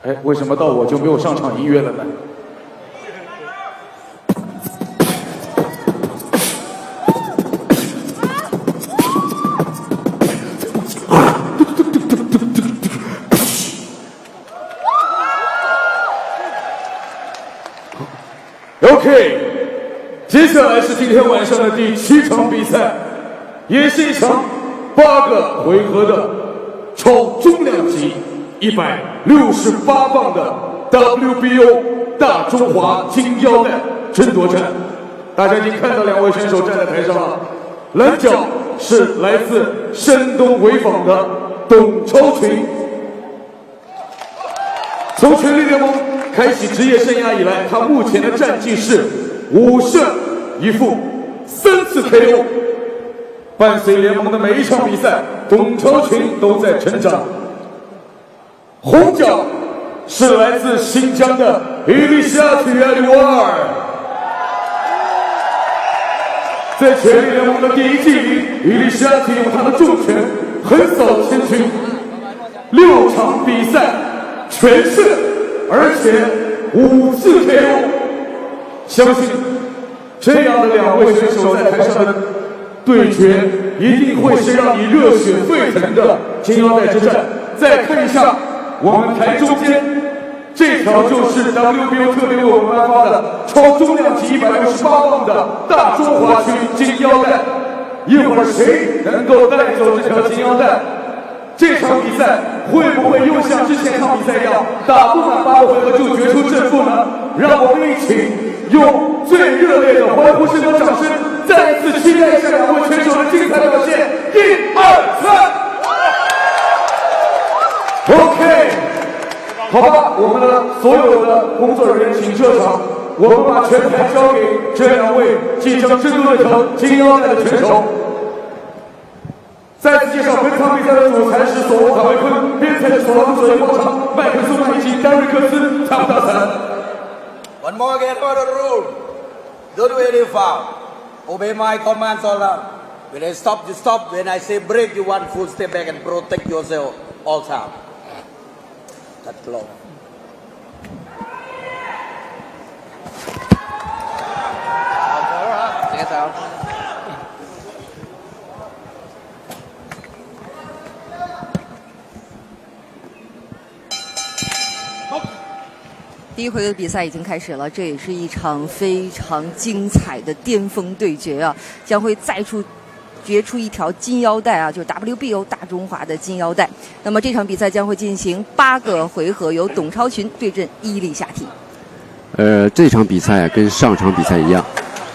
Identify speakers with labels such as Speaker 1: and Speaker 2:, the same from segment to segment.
Speaker 1: 哎，为什么到我就没有上场音乐了呢？OK， 接下来是今天晚上的第7场比赛，也是一场8个回合的超重量级168磅的 WBO 大中华金腰带争夺战。大家已经看到两位选手站在台上了，蓝角是来自山东潍坊的董超群，从权力联盟开启职业生涯以来，他目前的战绩是5胜1负3次 KO。伴随联盟的每一场比赛，董超群都在成长。红角是来自新疆的伊丽莎提亚里瓦尔，在权力联盟的第1季里，伊丽莎提用他的重拳横扫千军，6场比赛全胜，而且5次 KO。相信这样的两位选手在台上的对决，一定会是让你热血沸腾的金腰带之战。再看一下我们台中间这条，就是 WBO 特别为我们颁发的超重量级168磅的大中华区金腰带。一会儿谁能够带走这条金腰带？这场比赛会不会又像之前场比赛一样，打不满8个回合就决出胜负呢？让我们一起用最热烈的欢呼声和掌声，再一次期待一下两位选手的精彩表现。1、2、3 ，OK， 好吧，我们的所有的工作人员请撤场，我们把拳台交给这两位即将争夺这条金腰带的选手。再次介绍本场比赛的主裁是索罗卡维坤，边裁是索朗佐伊波长、麦克苏曼以及丹瑞克斯查普达森。
Speaker 2: One more again for the rule. Don't do any foul. Obey my commands all around. When I stop, you stop. When I say break, you one full step back and protect yourself all time. That's long. 接着。
Speaker 3: 第一回合的比赛已经开始了，这也是一场非常精彩的巅峰对决啊！将会再决出一条金腰带啊，就是 WBO 大中华的金腰带。那么这场比赛将会进行8个回合，由董超群对阵伊利夏提。
Speaker 4: 这场比赛跟上场比赛一样，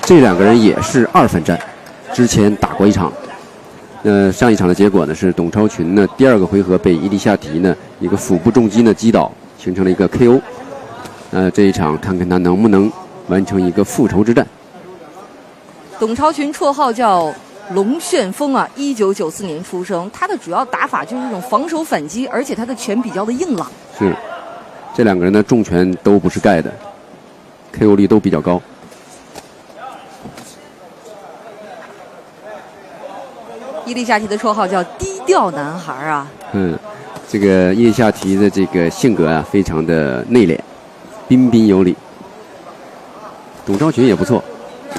Speaker 4: 这两个人也是2分战，之前打过一场。上一场的结果呢是董超群呢第2个回合被伊利夏提呢一个腹部重击呢击倒，形成了一个 KO。这一场看看他能不能完成一个复仇之战。
Speaker 3: 董超群绰号叫龙旋风啊，1994年出生，他的主要打法就是这种防守反击，而且他的拳比较的硬朗。
Speaker 4: 是，这两个人的重拳都不是盖的 ，KO 力都比较高。
Speaker 3: 伊利夏提的绰号叫低调男孩啊。
Speaker 4: 这个伊利夏提的这个性格啊，非常的内敛。彬彬有礼。董超群也不错，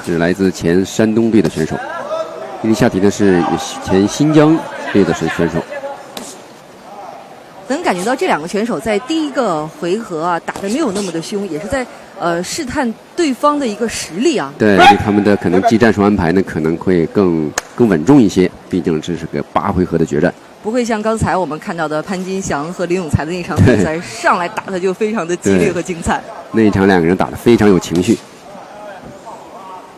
Speaker 4: 是来自前山东队的选手。伊利夏提呢是前新疆队的选手。
Speaker 3: 能感觉到这两个选手在第一个回合啊打得没有那么的凶，也是在试探对方的一个实力啊。
Speaker 4: 对，他们的可能技战术安排呢可能会更稳重一些，毕竟这是个8回合的决战。
Speaker 3: 不会像刚才我们看到的潘金祥和林永才的那场比赛，上来打的就非常的激烈和精彩。
Speaker 4: 那一场两个人打得非常有情绪，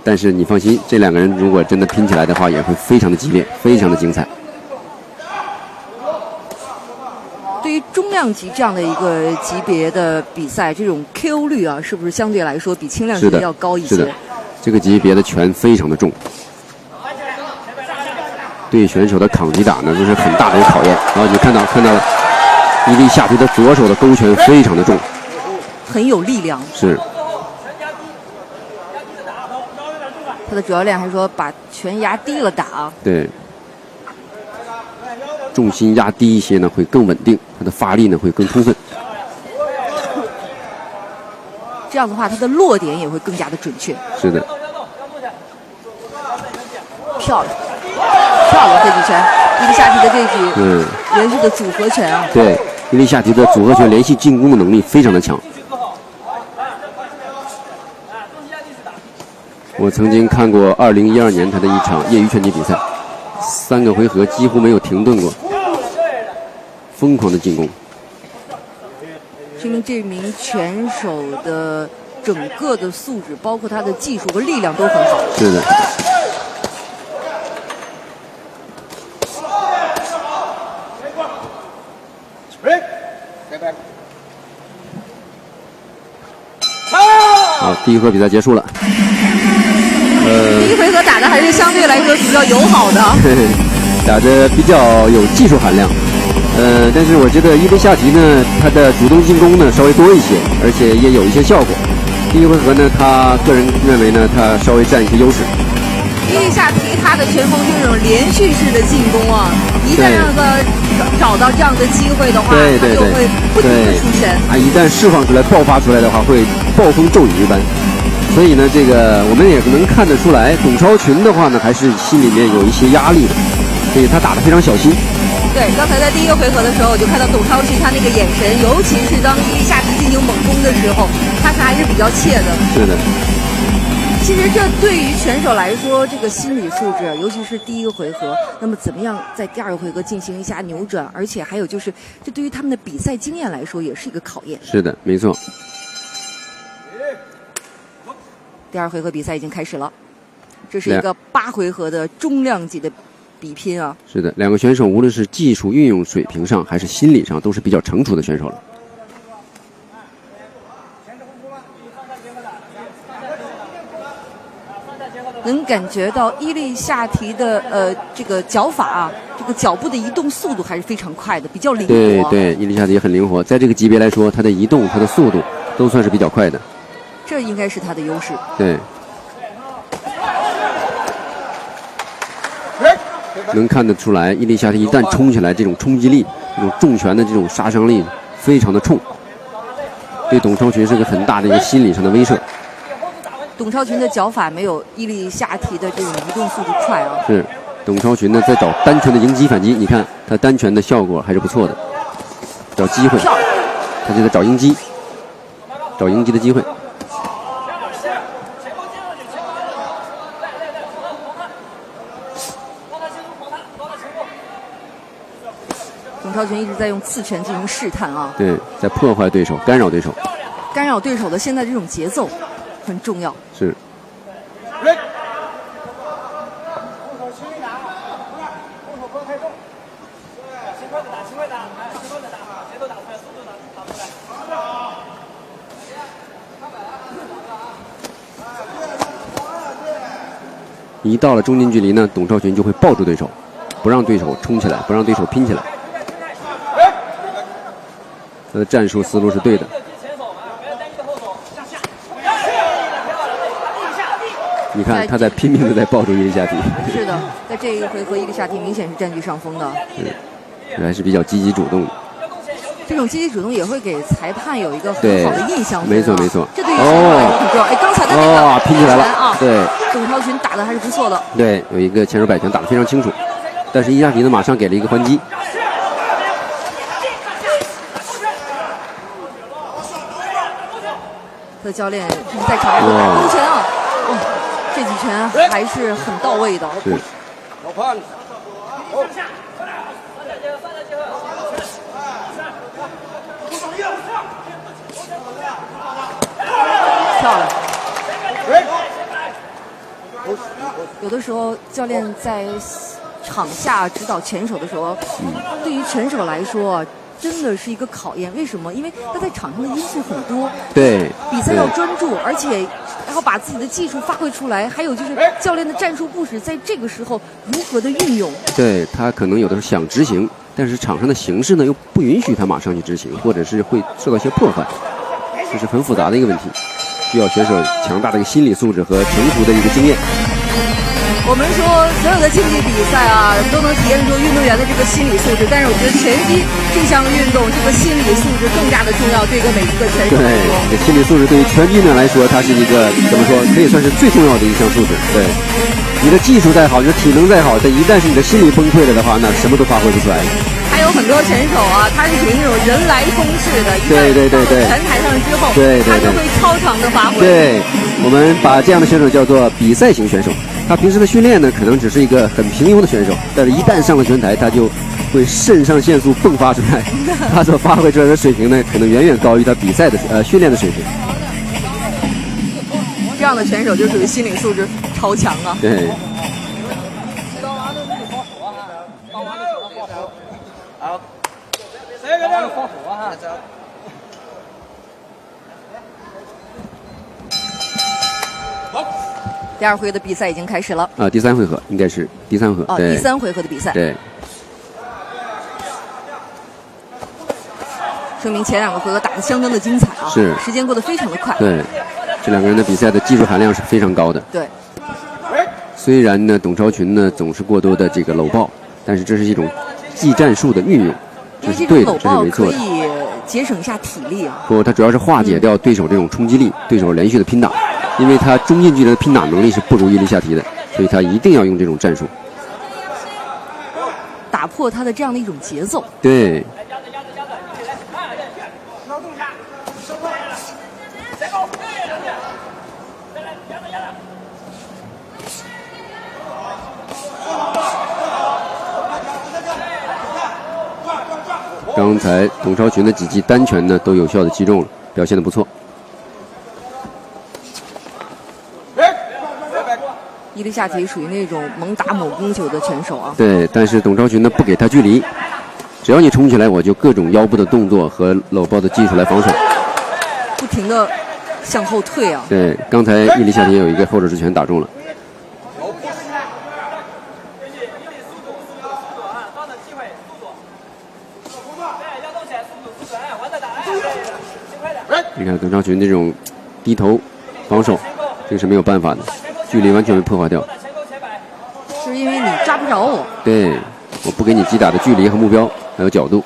Speaker 4: 但是你放心，这两个人如果真的拼起来的话，也会非常的激烈，非常的精彩。
Speaker 3: 对于中量级这样的一个级别的比赛，这种 KO 率啊，是不是相对来说比轻量级要高一些？
Speaker 4: 是的，这个级别的拳非常的重。对选手的抗击打呢，这是很大的一个考验。然后你看到了，伊利夏提的左手的勾拳非常的重，
Speaker 3: 很有力量。
Speaker 4: 是。
Speaker 3: 他的主教练还说把拳压低了打。
Speaker 4: 对。重心压低一些呢，会更稳定，他的发力呢会更充分。
Speaker 3: 这样的话他的落点也会更加的准确。
Speaker 4: 是的，
Speaker 3: 漂亮，漂亮这几拳，伊丽莎提的这局连续的组合拳啊。
Speaker 4: 对，伊丽莎提的组合拳连续进攻的能力非常的强。我曾经看过2012年他的一场业余拳击比赛，3个回合几乎没有停顿过，疯狂的进攻。
Speaker 3: 说明这名拳手的整个的素质，包括他的技术和力量都很好。
Speaker 4: 是的。好，第一回合比赛结束了。
Speaker 3: 第一回合打的还是相对来说比较友好的，
Speaker 4: 打得比较有技术含量。但是我觉得伊丽莎提呢，他的主动进攻呢稍微多一些，而且也有一些效果。第一回合呢，他个人认为呢，他稍微占一些优势。
Speaker 3: 伊丽莎提他的拳风就是这种连续式的进攻啊，一旦让他找到这样的机会的话，他就会不停的出拳。
Speaker 4: 啊，一旦释放出来、爆发出来的话，会暴风骤雨一般。所以呢，这个我们也能看得出来，董超群的话呢，还是心里面有一些压力的，所以他打得非常小心。
Speaker 3: 对，刚才在第一个回合的时候，我就看到董超群他那个眼神，尤其是当伊丽莎提进行猛攻的时候，他还是比较怯的。
Speaker 4: 是的。
Speaker 3: 其实这对于拳手来说，这个心理素质，尤其是第一个回合，那么怎么样在第二个回合进行一下扭转，而且还有就是，这对于他们的比赛经验来说，也是一个考验。
Speaker 4: 是的，没错。
Speaker 3: 第二回合比赛已经开始了，这是一个8回合的中量级的比拼啊。
Speaker 4: 是的，两个选手无论是技术运用水平上，还是心理上，都是比较成熟的选手了。
Speaker 3: 能感觉到伊丽莎提的这个脚法啊，这个脚步的移动速度还是非常快的，比较灵活。
Speaker 4: 对对，伊丽莎提很灵活，在这个级别来说，她的移动、她的速度都算是比较快的。
Speaker 3: 这应该是她的优势。
Speaker 4: 对。能看得出来，伊丽莎提一旦冲起来，这种冲击力、这种重拳的这种杀伤力非常的冲，对董超群是个很大的一个心理上的威慑。
Speaker 3: 董超群的脚法没有伊丽莎提的这种移动速度快啊。
Speaker 4: 是，董超群呢在找单拳的迎击反击，你看他单拳的效果还是不错的，找机会，他就在找迎击，找迎击的机会。
Speaker 3: 董超群一直在用刺拳进行试探啊。
Speaker 4: 对，在破坏对手，干扰对手。
Speaker 3: 干扰对手的现在这种节奏很重要。
Speaker 4: 是。一到了中间距离呢，董超群就会抱住对手，不让对手冲起来，不让对手拼起来。他的战术思路是对的。你看他在拼命的在抱住伊丽莎提。
Speaker 3: 是的，在这一个回合，伊丽莎提明显是占据上风的。
Speaker 4: 还是比较积极主动的。
Speaker 3: 这种积极主动也会给裁判有一个很好的印象分啊。
Speaker 4: 没错没错。
Speaker 3: 这对于裁判来说很重要。哎，刚才的那个
Speaker 4: 拼起来了
Speaker 3: 啊，
Speaker 4: 对，
Speaker 3: 董超群打的还是不错的。
Speaker 4: 对，有一个前手摆拳打得非常清楚，但是伊丽莎提呢马上给了一个还击。
Speaker 3: 他的教练一直在场上勾拳啊，这几拳还是很到位的。
Speaker 4: 是。
Speaker 3: 漂亮。有的时候教练在场下指导拳手的时候，对于拳手来说真的是一个考验。为什么？因为他在场上的因素很多。
Speaker 4: 对。
Speaker 3: 比赛要专注，而且要把自己的技术发挥出来。还有就是教练的战术布置，在这个时候如何的运用。
Speaker 4: 对，他可能有的时候想执行，但是场上的形势呢又不允许他马上去执行，或者是会受到一些破坏，这是很复杂的一个问题，需要选手强大的一个心理素质和成熟的一个经验。
Speaker 3: 我们说所有的竞技比赛啊，都能体现出运动员的这个心理素质，但是我觉得拳击这项运动，这个心理素质更加的重要，对一个每一个拳手来说。
Speaker 4: 对，心理素质对于拳击运动员来说，它是一个怎么说，可以算是最重要的一项素质。对，你的技术再好，你的体能再好，但一旦是你的心理崩溃了的话，那什么都发挥不出来。
Speaker 3: 还有很多拳手啊，他是属于那种人来疯式的，
Speaker 4: 对，
Speaker 3: 拳台上之后，
Speaker 4: 对，
Speaker 3: 他就会超常的发挥。
Speaker 4: 对，我们把这样的选手叫做比赛型选手。他平时的训练呢，可能只是一个很平庸的选手，但是一旦上了拳台，他就会肾上腺素迸发出来，他所发挥出来的水平呢，可能远远高于他比赛的训练的水平。
Speaker 3: 这样的选手就属于心理素质超强啊。
Speaker 4: 对。
Speaker 3: 第二回合的比赛已经开始了。
Speaker 4: 第三回合应该是第三回合。
Speaker 3: 第三回合的比赛。
Speaker 4: 对。
Speaker 3: 说明前2个回合打得相当的精彩啊！
Speaker 4: 是。
Speaker 3: 时间过得非常的快。
Speaker 4: 对，这2个人的比赛的技术含量是非常高的。
Speaker 3: 对。
Speaker 4: 虽然呢，董超群呢总是过多的这个搂抱，但是这是一种技战术的运用，这是对的，这是没错的。
Speaker 3: 可以节省一下体力啊。
Speaker 4: 不，它主要是化解掉对手这种冲击力，对手连续的拼打。因为他中近距离的拼打能力是不如伊丽夏提的，所以他一定要用这种战术，
Speaker 3: 打破他的这样的一种节奏。
Speaker 4: 对。刚才董超群的几记单拳呢，都有效的击中了，表现得不错。
Speaker 3: 伊丽夏提属于那种猛打猛攻球的拳手啊。
Speaker 4: 对，但是董超群呢不给他距离，只要你冲起来，我就各种腰部的动作和搂抱的技术来防守，
Speaker 3: 不停的向后退啊。
Speaker 4: 对，刚才伊丽夏提有一个后手之拳打中了。你看董超群这种低头防守，这个是没有办法的。距离完全被破坏掉，
Speaker 3: 是因为你抓不着我。
Speaker 4: 对，我不给你击打的距离和目标，还有角度。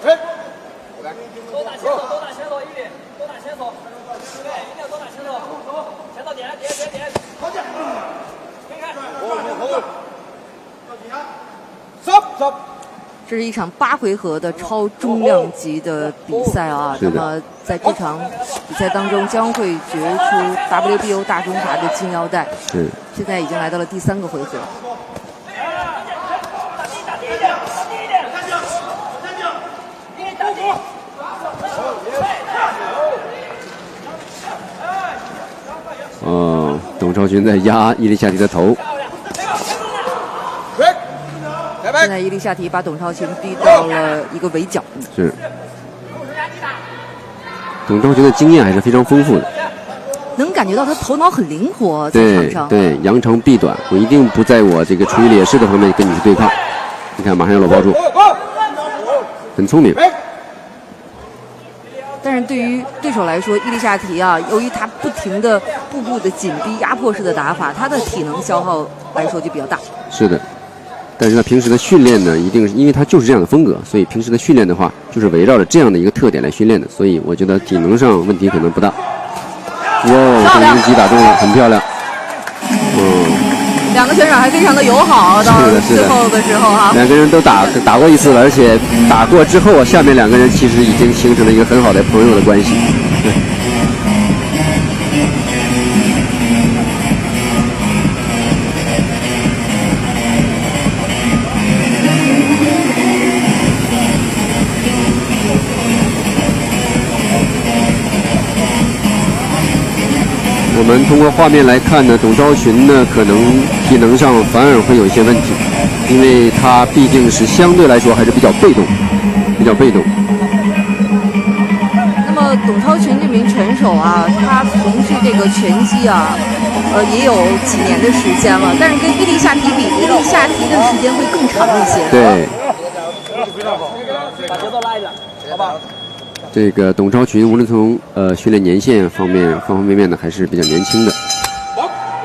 Speaker 3: 这是一场8回合的超重量级的比赛啊。那么在这场比赛当中，将会决出 WBO 大中华的金腰带。
Speaker 4: 是。
Speaker 3: 现在已经来到了第3个回合。董超群在压伊丽夏提的头。现在伊丽夏提把董超群逼到了一个围剿。
Speaker 4: 是。董超群的经验还是非常丰富的。
Speaker 3: 能感觉到他头脑很灵活，在场上。
Speaker 4: 对，扬长避短，我一定不在我这个处于劣势的方面跟你去对抗。你看，马上要搂抱住，很聪明。
Speaker 3: 但是对于对手来说，伊丽夏提啊，由于他不停的步步的紧逼压迫式的打法，他的体能消耗来说就比较大。
Speaker 4: 是的，但是他平时的训练呢，一定是因为他就是这样的风格，所以平时的训练的话，就是围绕着这样的一个特点来训练的，所以我觉得体能上问题可能不大。哇，这一击打中了，很漂亮。
Speaker 3: 2个选手还非常的友好，到最后的时候哈。
Speaker 4: 2个人都打过一次了，而且打过之后，下面2个人其实已经形成了一个很好的朋友的关系。我们通过画面来看呢，董超群呢可能体能上反而会有一些问题，因为他毕竟是相对来说还是比较被动。
Speaker 3: 那么董超群这名拳手啊，他从事这个拳击啊，也有几年的时间了，但是跟伊丽夏提比，伊丽夏提的时间会更长一些。
Speaker 4: 对。把节奏拉一点，好吧。这个董超群无论从训练年限方面呢，还是比较年轻的。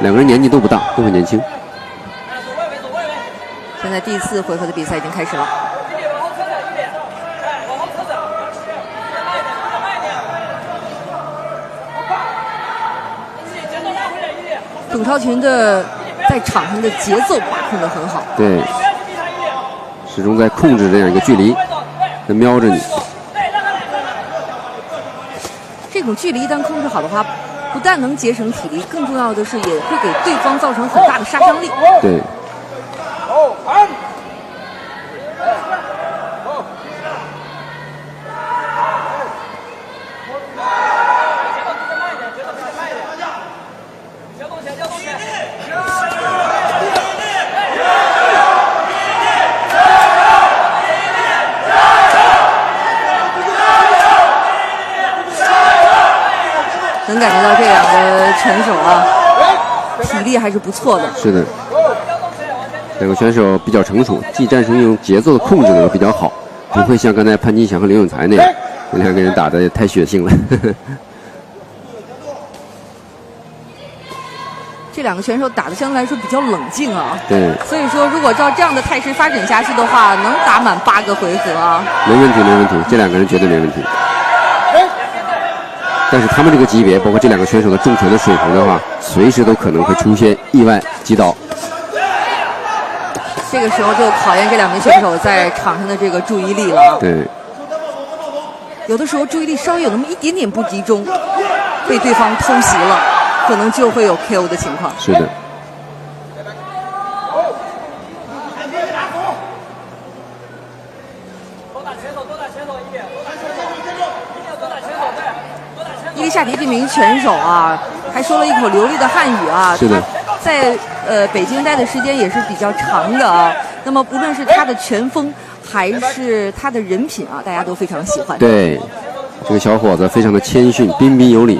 Speaker 4: 2个人年纪都不大，都很年轻。
Speaker 3: 现在第4回合的比赛已经开始了。董超群的在场上的节奏把控得很好，
Speaker 4: 对，始终在控制这样一个距离，在瞄着你。
Speaker 3: 这种距离一旦控制好的话，不但能节省体力，更重要的是也会给对方造成很大的杀伤力。
Speaker 4: 对。
Speaker 3: 能感觉到这两个拳手啊，体力还是不错的。
Speaker 4: 是的，两个选手比较成熟，技战术用节奏的控制呢比较好，不会像刚才潘金祥和刘永才那样，那两个人打的也太血腥了。
Speaker 3: 这两个选手打的相对来说比较冷静啊。
Speaker 4: 对。
Speaker 3: 所以说，如果照这样的态势发展下去的话，能打满8个回合啊。
Speaker 4: 没问题，没问题，这两个人绝对没问题。但是他们这个级别，包括这两个选手的重拳的水平的话，随时都可能会出现意外击倒。
Speaker 3: 这个时候就考验这两名选手在场上的这个注意力了。
Speaker 4: 对。
Speaker 3: 有的时候注意力稍微有那么一点点不集中，被对方偷袭了，可能就会有 KO 的情况。
Speaker 4: 是的。
Speaker 3: 伊丽夏迪这名拳手啊，还说了一口流利的汉语啊。
Speaker 4: 是的。
Speaker 3: 在北京待的时间也是比较长的啊。那么不论是他的拳风还是他的人品啊，大家都非常喜欢。
Speaker 4: 对，这个小伙子非常的谦逊，彬彬有礼。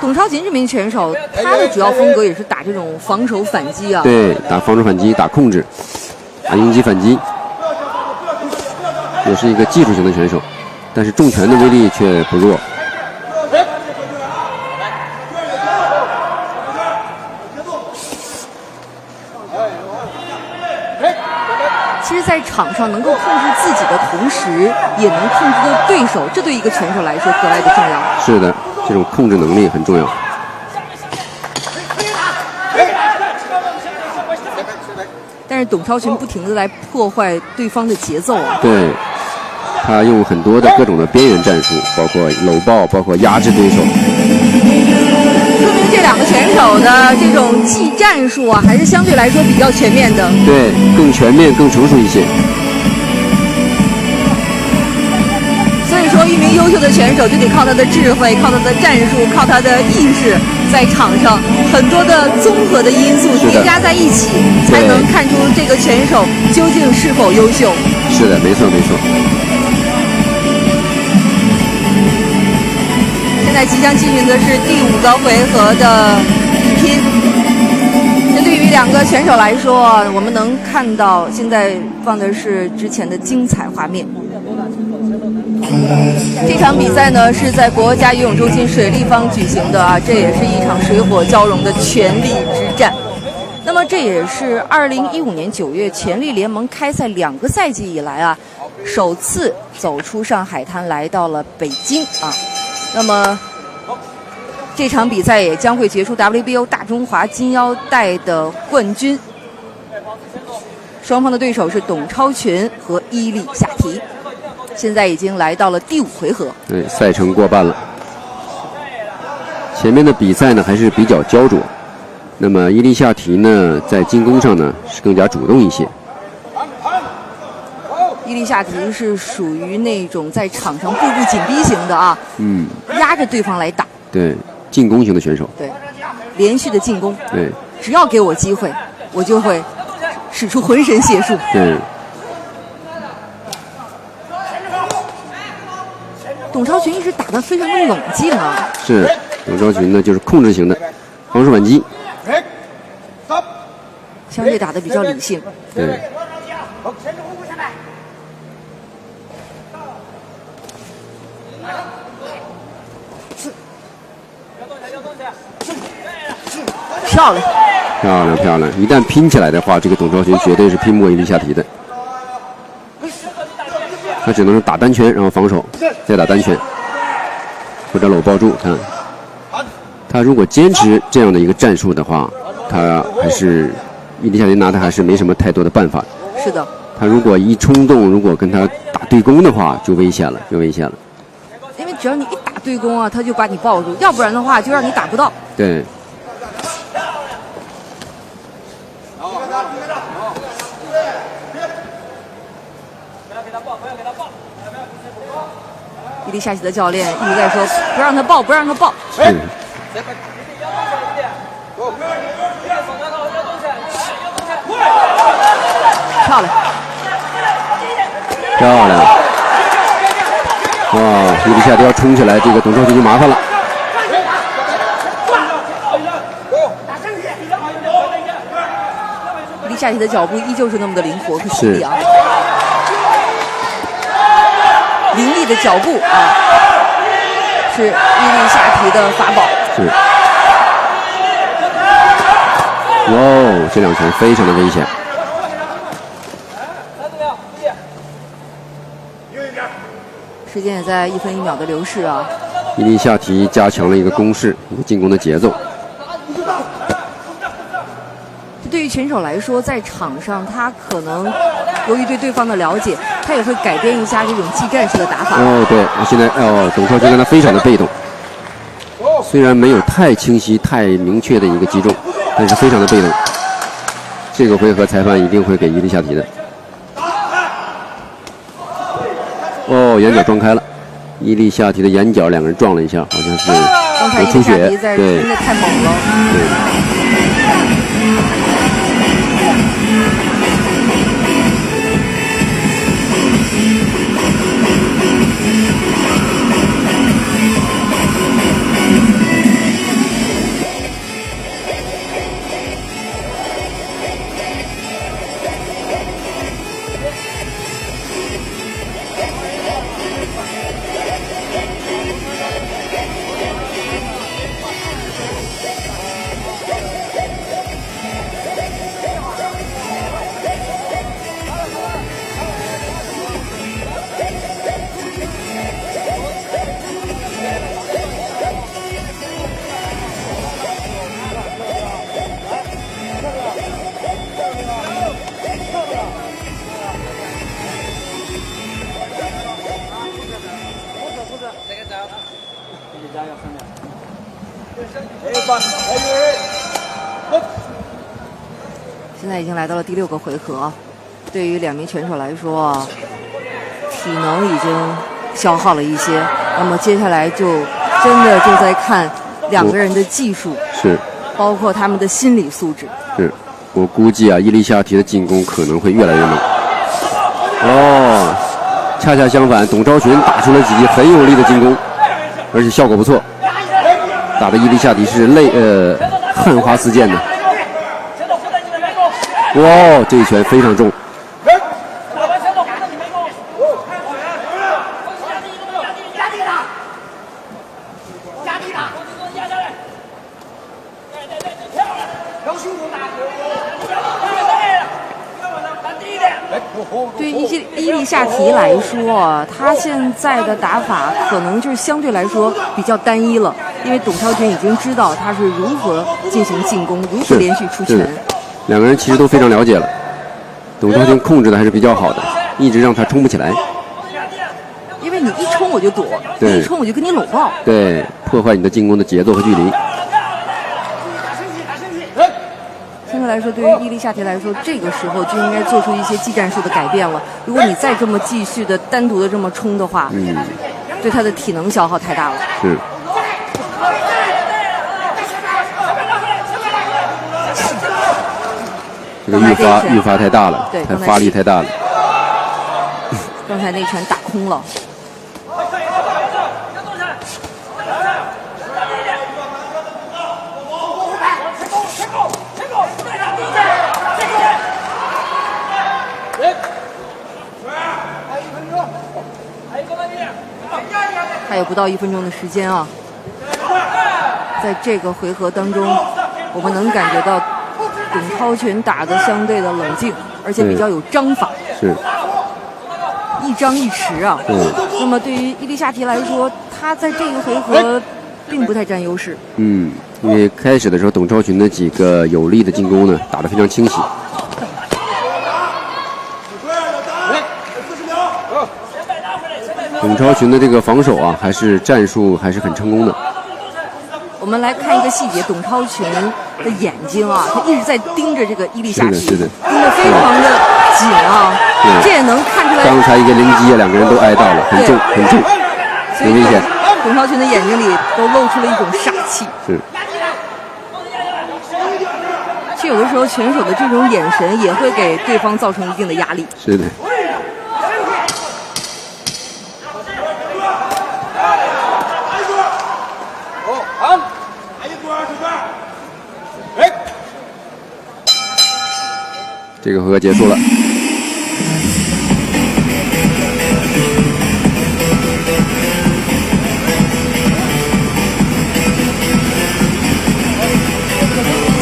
Speaker 3: 董超群这名拳手，他的主要风格也是打这种防守反击啊。
Speaker 4: 对，打防守反击，打控制，打应急反击。也是一个技术型的选手，但是重拳的威力却不弱。
Speaker 3: 其实，在场上能够控制自己的同时，也能控制住对手，这对一个拳手来说格外的重要。
Speaker 4: 是的，这种控制能力很重要。
Speaker 3: 但是董超群不停地来破坏对方的节奏啊。
Speaker 4: 对。他用很多的各种的边缘战术，包括搂抱，包括压制对手。
Speaker 3: 说明这两个选手的这种技战术啊，还是相对来说比较全面的。
Speaker 4: 对，更全面、更成熟一些。
Speaker 3: 所以说，一名优秀的选手就得靠他的智慧，靠他的战术，靠他的意识，在场上很多的综合的因素叠加在一起，才能看出这个拳手究竟是否优秀。
Speaker 4: 是的，没错，没错。
Speaker 3: 现在即将进行的是第5个回合的比拼。这对于两个选手来说，我们能看到现在放的是之前的精彩画面。这场比赛呢是在国家游泳中心水立方举行的啊，这也是一场水火交融的全力之战。那么这也是2015年9月全力联盟开赛2个赛季以来啊，首次走出上海滩来到了北京啊。那么这场比赛也将会决出 WBO 大中华金腰带的冠军。双方的对手是董超群和伊丽夏提。现在已经来到了第5回合。
Speaker 4: 对，赛程过半了。前面的比赛呢还是比较焦灼。那么伊丽夏提呢，在进攻上呢是更加主动一些。
Speaker 3: 伊丽夏提是属于那种在场上步步紧逼型的啊，压着对方来打。
Speaker 4: 对，进攻型的选手。
Speaker 3: 对，连续的进攻。
Speaker 4: 对，
Speaker 3: 只要给我机会，我就会使出浑身解数。
Speaker 4: 对。
Speaker 3: 董超群一直打得非常的冷静啊。
Speaker 4: 是，董超群呢就是控制型的防守反击，
Speaker 3: 相对打得比较理性。
Speaker 4: 对。
Speaker 3: 漂亮，
Speaker 4: 漂亮漂亮！一旦拼起来的话，这个董超群绝对是拼不过伊丽夏提的。他只能是打单拳，然后防守，再打单拳，或者搂抱住。看，他如果坚持这样的一个战术的话，他还是伊丽夏提拿他还是没什么太多的办法。
Speaker 3: 是的。
Speaker 4: 他如果一冲动，如果跟他打对攻的话，就危险了，就危险了。
Speaker 3: 因为只要你一打对攻啊，他就把你抱住，要不然的话就让你打不到。
Speaker 4: 对。
Speaker 3: 伊丽夏提的教练一直在说不让他抱，不让他抱。
Speaker 4: 是。
Speaker 3: 漂亮，
Speaker 4: 漂亮！哇，伊丽夏提要冲起来，这个董超群就麻烦了。
Speaker 3: 伊丽夏提的脚步依旧是那么的灵活和犀利啊，凌厉的脚步啊，是伊丽夏提的法宝。
Speaker 4: 是。哇哦，这两拳非常的危险。
Speaker 3: 时间也在1分1秒的流逝啊。
Speaker 4: 伊丽夏提加强了一个攻势，一个进攻的节奏。
Speaker 3: 对于拳手来说，在场上他可能由于对对方的了解，他也会改变一下这种技战式的打法。
Speaker 4: 哦，对，现在董超群跟他非常的被动，虽然没有太清晰、太明确的一个击中，但是非常的被动。这个回合裁判一定会给伊丽夏提的。哦，眼角撞开了，伊丽夏提的眼角两个人撞了一下，好像是
Speaker 3: 刚才伊丽夏提在真的太猛了。对。现在已经来到了第6个回合，对于两名拳手来说，体能已经消耗了一些。那么接下来就真的就在看两个人的技术，
Speaker 4: 是，
Speaker 3: 包括他们的心理素质。
Speaker 4: 是，我估计啊，伊丽夏提的进攻可能会越来越猛。哦，恰恰相反，董超群打出了几记很有力的进攻，而且效果不错，打的伊丽夏提是汗花四溅的。哇，这一拳非常重。
Speaker 3: 对于伊丽夏提来说，他现在的打法可能就是相对来说比较单一了，因为董超群已经知道他是如何进行进攻，如何连续出拳。
Speaker 4: 两个人其实都非常了解了，董超群控制的还是比较好的，一直让他冲不起来。
Speaker 3: 因为你一冲我就躲，
Speaker 4: 对，
Speaker 3: 一冲我就跟你搂抱，
Speaker 4: 对，破坏你的进攻的节奏和距离。
Speaker 3: 相对来说，对于伊丽夏提来说，这个时候就应该做出一些技战术的改变了。如果你再这么继续的单独的这么冲的话，对他的体能消耗太大了。
Speaker 4: 是。这个愈发太大了，
Speaker 3: 对，
Speaker 4: 他发力太大了。
Speaker 3: 刚才那拳打空了。还有不到1分钟的时间啊！在这个回合当中，我们能感觉到董超群打得相对的冷静，而且比较有章法，
Speaker 4: 是
Speaker 3: 一张一弛啊。那么对于伊丽莎提来说，他在这个回合并不太占优势。
Speaker 4: 因为开始的时候，董超群的几个有力的进攻呢，打得非常清晰。董超群的这个防守啊，还是战术还是很成功的。
Speaker 3: 我们来看一个细节，董超群的眼睛啊，他一直在盯着这个伊丽莎提，
Speaker 4: 是的，
Speaker 3: 盯得非常的紧啊，这也能看出来。
Speaker 4: 刚才一个灵机啊，两个人都挨到了，很重，很危险。
Speaker 3: 董超群的眼睛里都露出了一种杀气。
Speaker 4: 是。
Speaker 3: 其实有的时候拳手的这种眼神也会给对方造成一定的压力。
Speaker 4: 是的。这个回合结束了。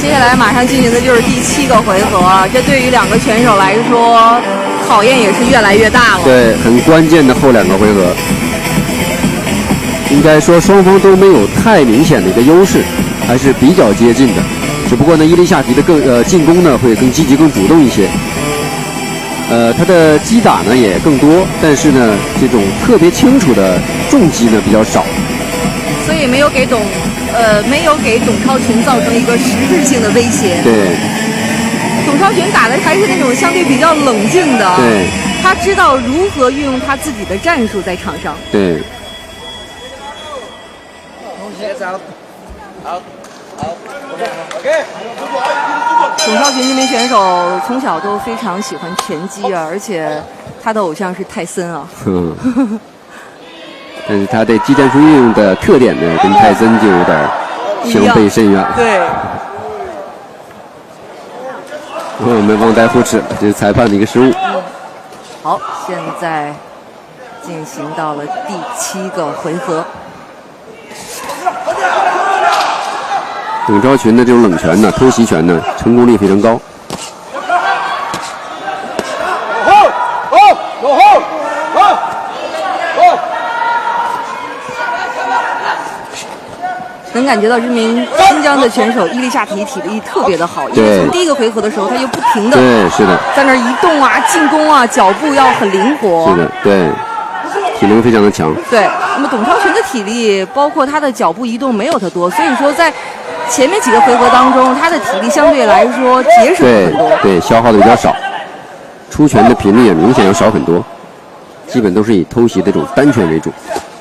Speaker 3: 接下来马上进行的就是第7个回合，这对于两个拳手来说，考验也是越来越大了。
Speaker 4: 对，很关键的后2个回合，应该说双方都没有太明显的一个优势，还是比较接近的。只不过呢，伊丽莎提的进攻呢会更积极、更主动一些。他的击打呢也更多，但是呢，这种特别清楚的重击呢比较少，
Speaker 3: 所以没有给董超群造成一个实质性的威胁。
Speaker 4: 对，
Speaker 3: 董超群打的还是那种相对比较冷静的，
Speaker 4: 对，
Speaker 3: 他知道如何运用他自己的战术在场上。
Speaker 4: 对。
Speaker 3: 董超群这名选手从小都非常喜欢拳击啊，而且他的偶像是泰森啊。
Speaker 4: 但是他对技战术运用的特点呢，跟泰森就有点相背甚远。
Speaker 3: 对。
Speaker 4: 我们忘带护齿，这是裁判的一个失误。
Speaker 3: 好，现在进行到了第7个回合。
Speaker 4: 董超群的这种冷拳呢、偷袭拳呢，成功率非常高。
Speaker 3: 能感觉到这名新疆的拳手伊丽莎提体力特别的好，因为从第1个回合的时候，他就不停的在那儿移动啊、进攻啊，脚步要很灵活。
Speaker 4: 是的，对，体能非常的强。
Speaker 3: 对，那么董超群的体力，包括他的脚步移动没有他多，所以说在前面几个回合当中，他的体力相对来说节省了很多。
Speaker 4: 对，消耗的比较少，出拳的频率也明显要少很多，基本都是以偷袭的这种单拳为主，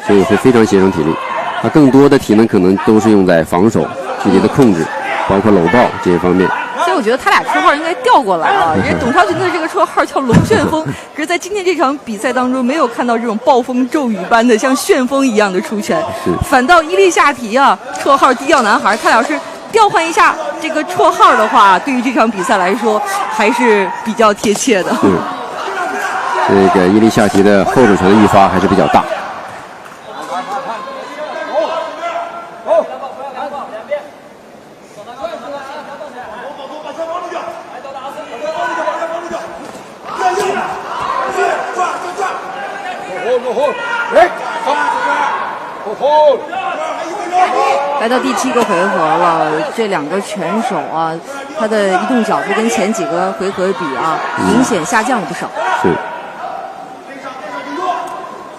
Speaker 4: 所以会非常节省体力。他更多的体能可能都是用在防守、距离的控制，包括搂抱这些方面。
Speaker 3: 所以我觉得他俩绰号应该调过来啊，人家董超群的这个绰号叫龙旋风，可是在今天这场比赛当中没有看到这种暴风骤雨般的像旋风一样的出拳，反倒伊丽莎提啊，绰号低调男孩，他要是调换一下这个绰号的话，对于这场比赛来说还是比较贴切的。
Speaker 4: 这个伊丽莎提的后手拳的愈发还是比较大。
Speaker 3: 来到第7个回合了，这两个拳手啊，他的移动脚步跟前几个回合比啊，明显下降了不少。
Speaker 4: 是。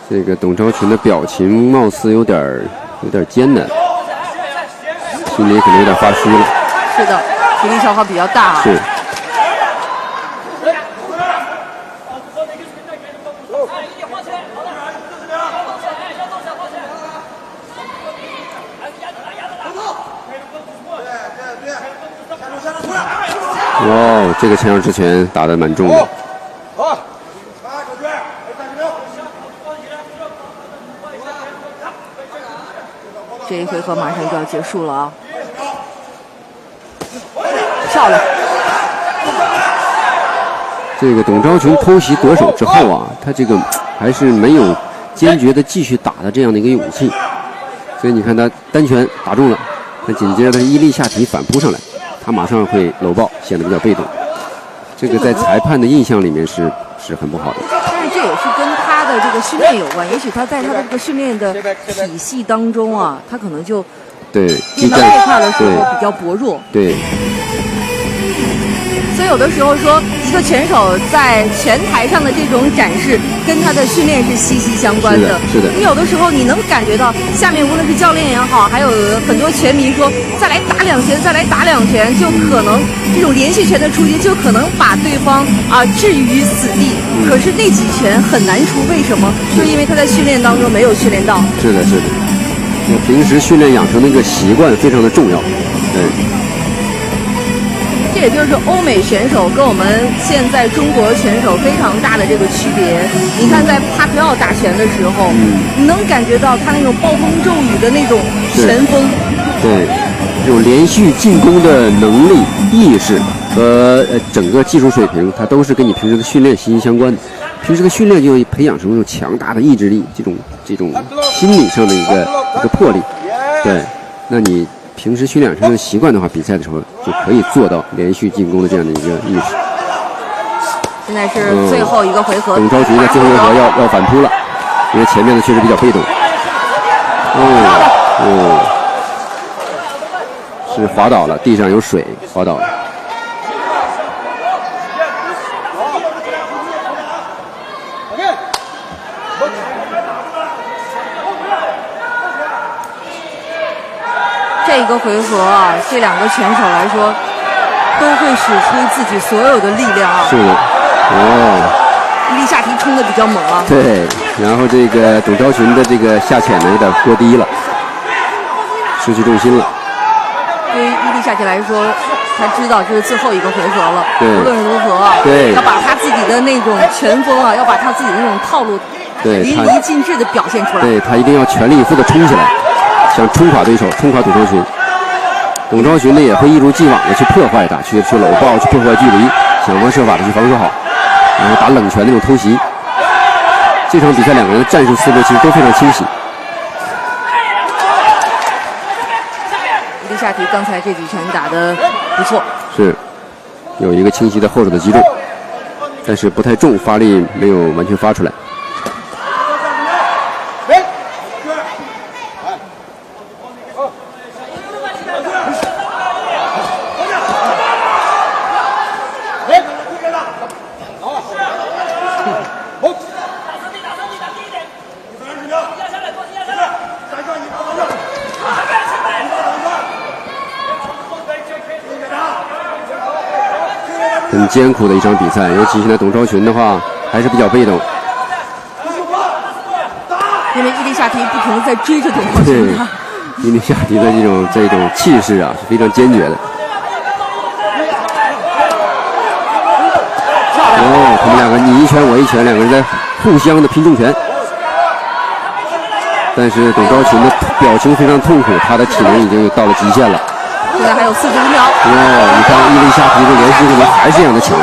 Speaker 4: 这个董超群的表情貌似有点艰难，心里可能有点发虚了。
Speaker 3: 是的，体力消耗比较大。
Speaker 4: 是。哇，这个前上之拳打得蛮重的。
Speaker 3: 这一回合马上就要结束了啊！漂亮。
Speaker 4: 这个董超群偷袭得手之后啊，他这个还是没有坚决的继续打的这样的一个勇气，所以你看他单拳打中了，但紧接着他伊利夏提反扑上来，他马上会搂抱，显得比较被动。这个在裁判的印象里面是很不好的。
Speaker 3: 但是这也是跟他的这个训练有关，也许他在他的这个训练的体系当中啊，他可能就
Speaker 4: 对
Speaker 3: 练到这一块的时候比较薄弱。
Speaker 4: 对。
Speaker 3: 所以有的时候说，一个拳手在拳台上的这种展示，跟他的训练是息息相关的。
Speaker 4: 是的。
Speaker 3: 你有的时候你能感觉到，下面无论是教练也好，还有很多拳迷说，再来打2拳，再来打2拳，就可能这种连续拳的出击，就可能把对方置于死地。可是那几拳很难出，为什么？就是因为他在训练当中没有训练到。
Speaker 4: 是的，是的。平时训练养成的一个习惯非常的重要。对。
Speaker 3: 这也就是欧美选手跟我们现在中国选手非常大的这个区别。你看，在帕皮奥打拳的时候，你能感觉到他那种暴风骤雨的那种拳风。
Speaker 4: 对，这种连续进攻的能力、意识和整个技术水平，它都是跟你平时的训练息息相关的。平时的训练就要培养成这种强大的意志力，这种心理上的一个魄力。对，那你平时训练成习惯的话，比赛的时候就可以做到连续进攻的这样的一个意识。
Speaker 3: 现在是最后一个回合，
Speaker 4: 董超群在最后一回合要反扑了，因为前面的确实比较被动。是滑倒了，地上有水，滑倒了。
Speaker 3: 这个回合啊，这2个选手来说，都会使出自己所有的力量啊。
Speaker 4: 是的，
Speaker 3: 伊利夏提冲的比较猛啊。
Speaker 4: 对，然后这个董超群的这个下潜呢有点过低了，失去重心了。
Speaker 3: 对于伊利夏提来说，他知道这是最后一个回合了。
Speaker 4: 对，
Speaker 3: 无论如何啊，
Speaker 4: 对，
Speaker 3: 要把他自己的那种拳风啊，要把他自己的那种套路，淋漓尽致的表现出来。
Speaker 4: 对，他一定要全力以赴的冲起来。想冲垮对手，冲垮董超群。董超群呢也会一如既往的去破坏他，去搂抱，去破坏距离，想方设法的去防守好，然后打冷拳那种偷袭。这场比赛2个人的战术思路其实都非常清晰。
Speaker 3: 伊利夏提刚才这几拳打得不错，
Speaker 4: 是有一个清晰的后手的击中，但是不太重，发力没有完全发出来。很艰苦的一场比赛，尤其现在董超群的话还是比较被动，
Speaker 3: 因为伊利夏提不停地在追着董超群。
Speaker 4: 伊利夏提的这种气势啊是非常坚决的。他们2个你一拳我一拳，2个人在互相的拼重拳。但是董超群的表情非常痛苦，他的体能已经到了极限了。
Speaker 3: 现在还有45秒。
Speaker 4: 你看伊利夏提的连续攻击还是这样的强。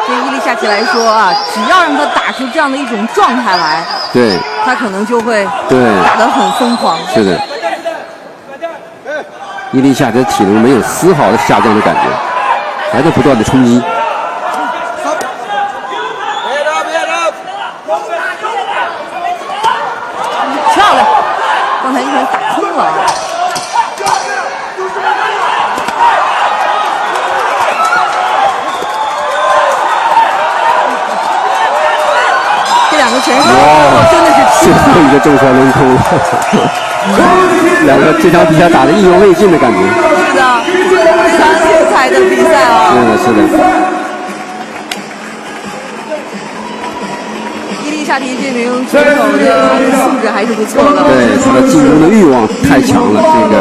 Speaker 3: 对伊利夏提来说啊，只要让他打出这样的一种状态来，
Speaker 4: 对，
Speaker 3: 他可能就会打得很疯狂。
Speaker 4: 是的，伊利夏提的体能没有丝毫的下降的感觉，还在不断的冲击。
Speaker 3: 漂亮！刚才一拳打空了啊。这2个拳手真的是
Speaker 4: 最后一个重拳抡空了，2个这场比赛打得意犹未尽的感觉。
Speaker 3: 是的，非常精彩的比赛啊。
Speaker 4: 是的。
Speaker 3: 伊利夏提这名选手的素质还是不错的。
Speaker 4: 对，他的进攻的欲望太强了，这个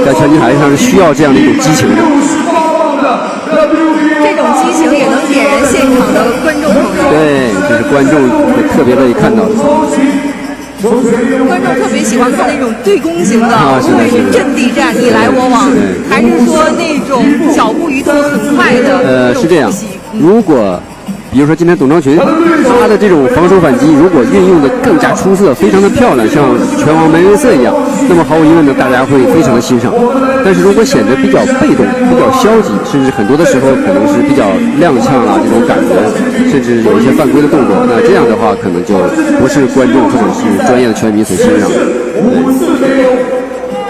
Speaker 4: 在拳击台上是需要这样的一种激情的。
Speaker 3: 这种激情也能点燃现场的观众朋友。
Speaker 4: 对，这是观众会特别乐意看到的。
Speaker 3: 观众特别喜欢看那种对攻型的，无论是阵地战你来我往，还是说那种脚步移动很快的。
Speaker 4: 是这样，如果比如说今天董超群，他的这种防守反击如果运用的更加出色，非常的漂亮，像拳王梅维瑟一样，那么毫无疑问呢，大家会非常的欣赏。但是如果显得比较被动、比较消极，甚至很多的时候可能是比较踉跄啊这种感觉，甚至有一些犯规的动作，那这样的话可能就不是观众或者是专业的球迷所欣赏的。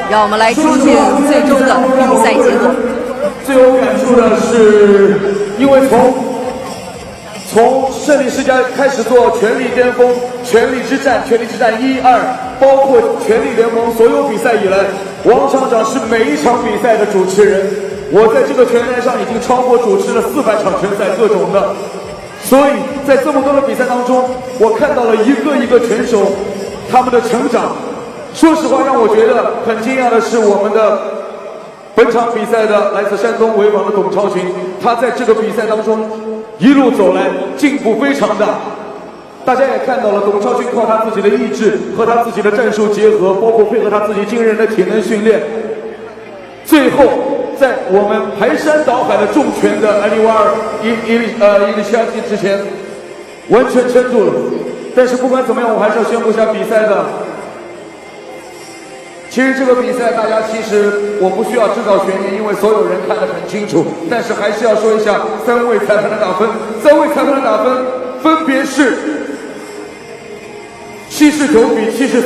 Speaker 3: 让我们来听听最终的比赛结果。
Speaker 1: 最有感触的是，因为从胜利世家开始做全力巅峰、全力之战、全力之战1、2，包括全力联盟所有比赛以来，王厂长是每一场比赛的主持人。我在这个拳台上已经超过主持了400场拳赛，各种的。所以在这么多的比赛当中，我看到了一个一个拳手他们的成长。说实话，让我觉得很惊讶的是，我们的本场比赛的来自山东潍坊的董超群，他在这个比赛当中一路走来，进步非常大。大家也看到了，董超群靠他自己的意志和他自己的战术结合，包括配合他自己惊人的体能训练，最后在我们排山倒海的重拳的安利瓦尔伊利夏基之前，完全撑住了。但是不管怎么样，我还是要宣布一下比赛的。其实这个比赛，大家其实我不需要制造悬念，因为所有人看得很清楚。但是还是要说一下3位裁判的打分，3位裁判的打分分别是79比73、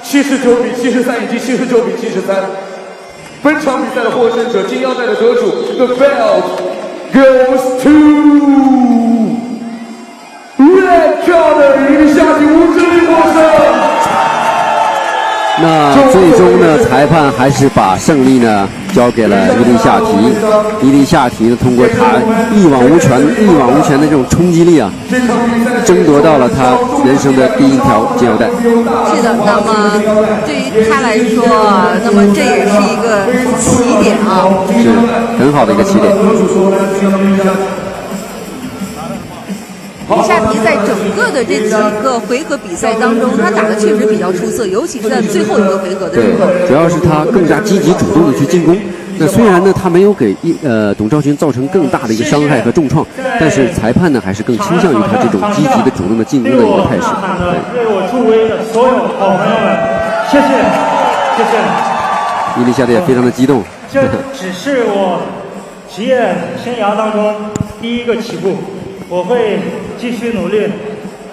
Speaker 1: 79比73以及79比73。本场比赛的获胜者，金腰带的得主 ，The belt goes to Red Corner 伊利夏基吴志林获胜。
Speaker 4: 那最终呢，裁判还是把胜利呢交给了伊利夏提。伊利夏提呢，通过他一往无前的这种冲击力啊，争夺到了他人生的第1条金腰带。
Speaker 3: 是的，那么对于他来说，那么这也是一个起点啊，
Speaker 4: 是很好的一个起点。
Speaker 3: 伊利夏提在整个的这几个回合比赛当中，他打的确实比较出色，尤其是在最后一个回合的时候。
Speaker 4: 对，主要是他更加积极主动的去进攻。那虽然呢，他没有给董超群造成更大的一个伤害和重创，但是裁判呢还是更倾向于他这种积极的主动的进攻的一个态势。
Speaker 5: 为我助威的所有好朋友们，谢谢，谢谢。
Speaker 4: 伊利夏提也非常的激动。
Speaker 5: 这只是我职业生涯当中第一个起步。我会继续努力，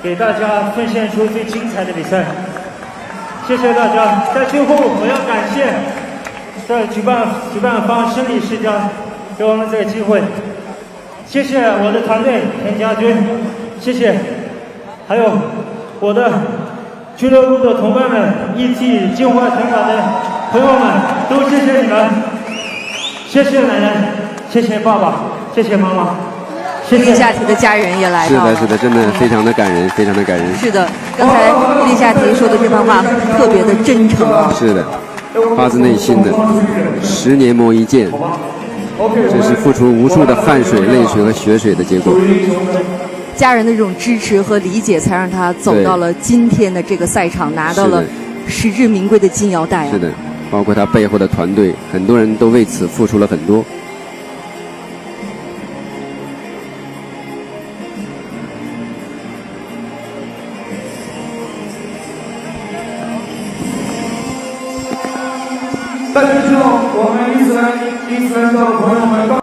Speaker 5: 给大家奉献出最精彩的比赛。谢谢大家。在最后，我要感谢在举办方胜利世家给我们这个机会。谢谢我的团队田家军，谢谢，还有我的俱乐部的同伴们，一起进化成长的朋友们，都谢谢你们。谢谢奶奶，谢谢爸爸，谢谢妈妈。
Speaker 3: 伊利夏提的家人也来到了。
Speaker 4: 是的，真的非常的感人，非常的感人。
Speaker 3: 是的，刚才伊利夏提说的这番话特别的真诚啊。
Speaker 4: 是的，发自内心的。10年磨一剑，这是付出无数的汗水、泪水和血水的结果。
Speaker 3: 家人的这种支持和理解，才让他走到了今天的这个赛场，拿到了实至名归的金腰带啊。
Speaker 4: 是的，包括他背后的团队，很多人都为此付出了很多。
Speaker 1: 大家知道，我们伊斯兰教的朋友们刚